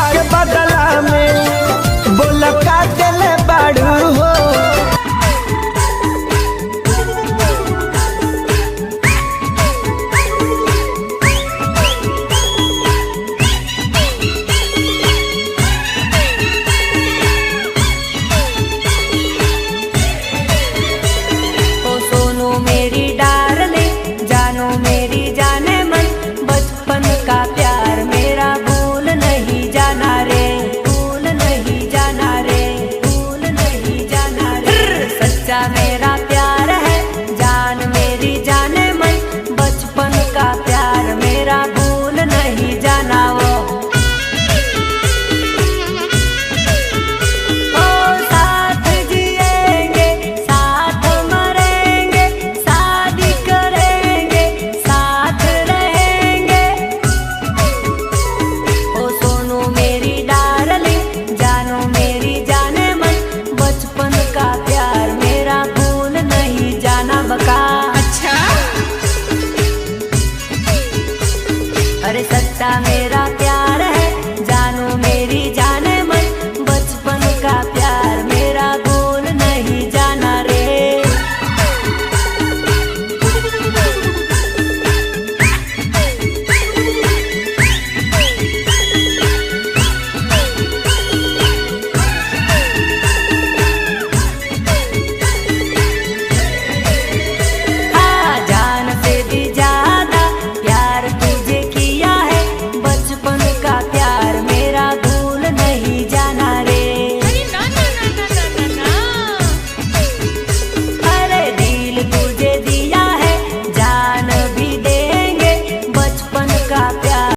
के बदला में बोल का दिल बाड़ू हो। मेरा प्यार है जान मेरी जाने मन, बचपन का प्यार मेरा भूल नहीं जाना वो। ओ साथ जिएंगे साथ मरेंगे, शादी करेंगे साथ रहेंगे। ओ सोनू मेरी डार्लिंग जानो मेरी जाने मन, बचपन का प्यार मेरा भूल नहीं जाना बका। अच्छा अरे सच्चा मेरा प्यार